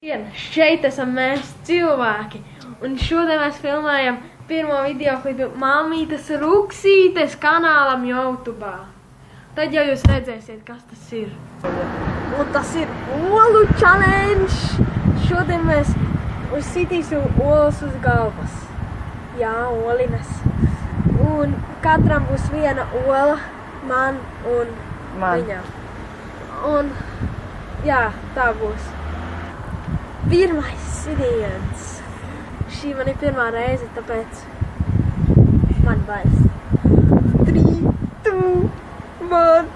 Šeit esam mēs cilvēki, un šodien mēs filmējam pirmo videoklipu Mammītes Ruksītes kanālam YouTube. Tad jau jūs redzēsiet, kas tas ir. Un tas ir olu challenge! Šodien mēs uzsitīsim olas uz galvas. Jā, olinas. Un katram būs viena ola, man un viņam. Un jā, tā būs. Pirmais sitiens. Šī man ir pirmā reize, tāpēc man bailes. 3, 2, 1.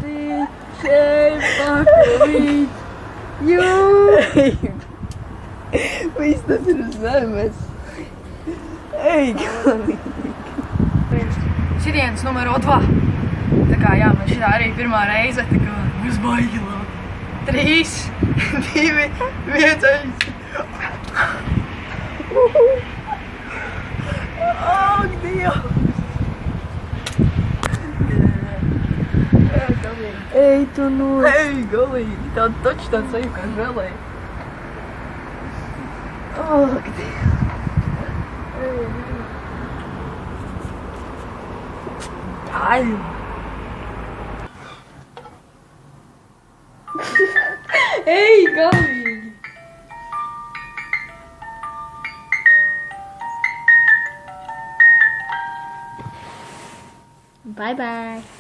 DJ Bakovīt. Viss tas ir uz zemes. Ej, galīgi. Sitiens numero 2. Tā kā jā, man šitā arī pirmā reize, tā kā būs baigi labi. 3, 2, 1. Ak, Dievs! Ej, tu nu. Ej, galīgi, tāda taču tāds seju kā želē. Ak, Dievs. Ai! Ej, galīgi! Bye bye!